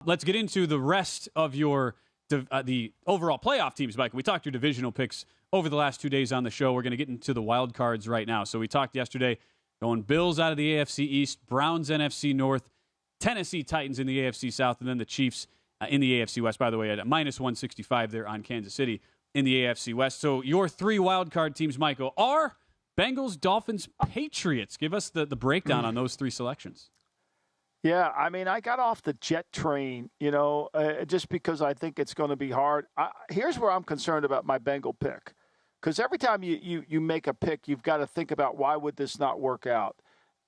Let's get into the rest of your the overall playoff teams, Mike. We talked your divisional picks over the last 2 days on the show. We're going to get into the wild cards right now. So we talked yesterday going Bills out of the AFC East, Browns NFC North, Tennessee Titans in the AFC South, and then the Chiefs in the AFC West, by the way, at minus 165 there on Kansas City in the AFC West. So your three wild card teams, Michael, are Bengals, Dolphins, Patriots. Give us the breakdown on those three selections. Yeah, I mean, I got off the jet train, just because I think it's going to be hard. Here's where I'm concerned about my Bengal pick. Because every time you make a pick, you've got to think about why would this not work out.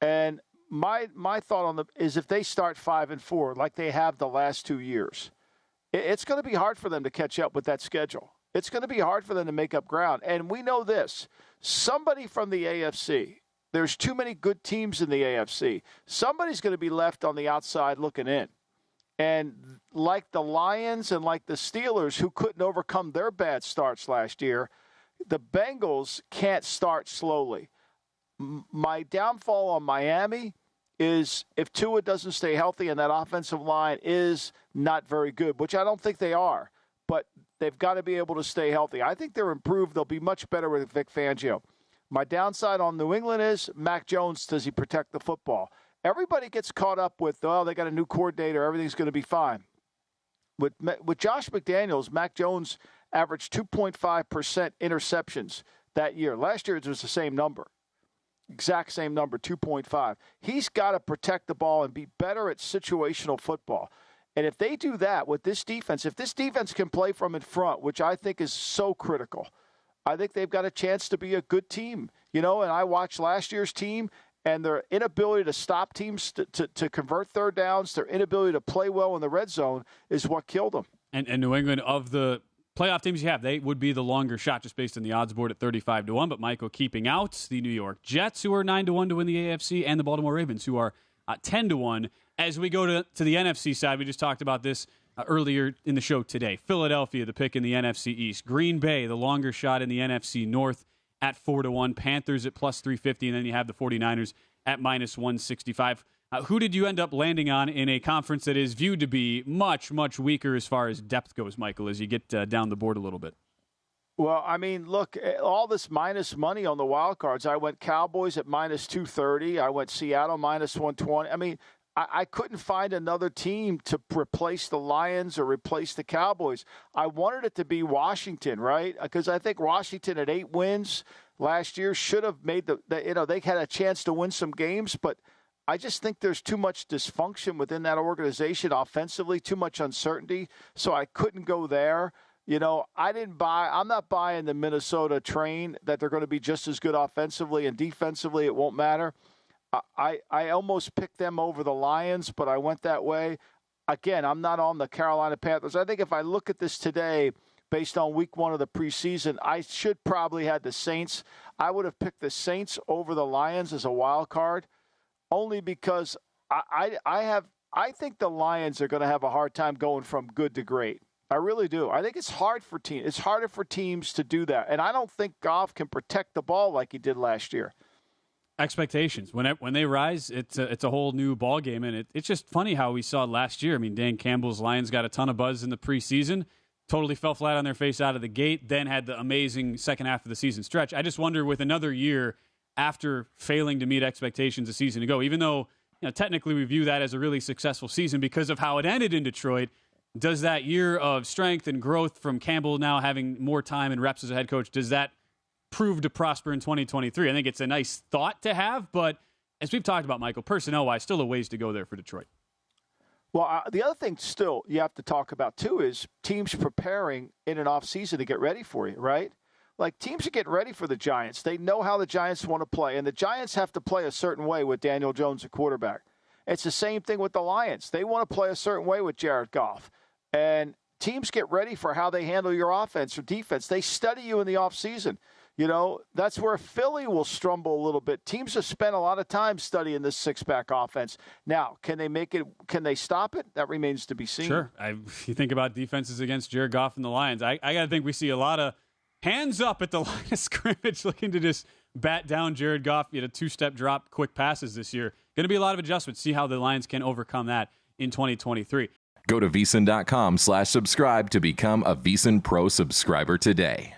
And my thought is if they start 5-4 like they have the last 2 years, it's going to be hard for them to catch up with that schedule. It's going to be hard for them to make up ground. And we know this. Somebody from the AFC, there's too many good teams in the AFC. Somebody's going to be left on the outside looking in. And like the Lions and like the Steelers, who couldn't overcome their bad starts last year, the Bengals can't start slowly. My downfall on Miami is if Tua doesn't stay healthy and that offensive line is not very good, which I don't think they are, but they've got to be able to stay healthy. I think they're improved. They'll be much better with Vic Fangio. My downside on New England is Mac Jones, does he protect the football? Everybody gets caught up with, they got a new coordinator, everything's going to be fine. With Josh McDaniels, Mac Jones averaged 2.5% interceptions that year. Last year it was the same number, exact same number, 2.5. He's got to protect the ball and be better at situational football. And if they do that with this defense, if this defense can play from in front, which I think is so critical, I think they've got a chance to be a good team. And I watched last year's team, and their inability to stop teams to convert third downs, their inability to play well in the red zone is what killed them. And New England, of the playoff teams you have, they would be the longer shot just based on the odds board at 35-1. But, Michael, keeping out the New York Jets, who are 9-1 to win the AFC, and the Baltimore Ravens, who are 10-1. As we go to the NFC side, we just talked about this earlier in the show today. Philadelphia, the pick in the NFC East. Green Bay, the longer shot in the NFC North at 4-1. Panthers at plus 350, and then you have the 49ers at minus 165. Who did you end up landing on in a conference that is viewed to be much, much weaker as far as depth goes, Michael, as you get down the board a little bit? Well, I mean, look, all this minus money on the wild cards. I went Cowboys at minus 230. I went Seattle minus 120. I mean, I couldn't find another team to replace the Lions or replace the Cowboys. I wanted it to be Washington, right? Because I think Washington at 8 wins last year should have made they had a chance to win some games, but I just think there's too much dysfunction within that organization offensively, too much uncertainty, so I couldn't go there. I'm not buying the Minnesota train that they're going to be just as good offensively and defensively. It won't matter. I almost picked them over the Lions, but I went that way. Again, I'm not on the Carolina Panthers. I think if I look at this today, based on week 1 of the preseason, I should probably have the Saints. I would have picked the Saints over the Lions as a wild card, only because I think the Lions are going to have a hard time going from good to great. I really do. I think it's hard for teams. It's harder for teams to do that, and I don't think Goff can protect the ball like he did last year. Expectations when they rise, it's a whole new ball game, and it's just funny how we saw last year. I mean, Dan Campbell's Lions got a ton of buzz in the preseason, totally fell flat on their face out of the gate, then had the amazing second half of the season stretch. I just wonder, with another year after failing to meet expectations a season ago, even though technically we view that as a really successful season because of how it ended in Detroit, does that year of strength and growth from Campbell now having more time and reps as a head coach, does that prove to prosper in 2023? I think it's a nice thought to have, but as we've talked about, Michael, personnel-wise, still a ways to go there for Detroit. Well, the other thing still you have to talk about, too, is teams preparing in an offseason to get ready for you, right? Like, teams are getting ready for the Giants. They know how the Giants want to play, and the Giants have to play a certain way with Daniel Jones at quarterback. It's the same thing with the Lions. They want to play a certain way with Jared Goff. And teams get ready for how they handle your offense or defense. They study you in the offseason. That's where Philly will stumble a little bit. Teams have spent a lot of time studying this six-pack offense. Now, can they make it? Can they stop it? That remains to be seen. Sure. You think about defenses against Jared Goff and the Lions. I got to think we see a lot of hands up at the line of scrimmage looking to just bat down Jared Goff. He had a 2-step drop, quick passes this year. Going to be a lot of adjustments. See how the Lions can overcome that in 2023. Go to VSiN.com/subscribe to become a VSiN Pro subscriber today.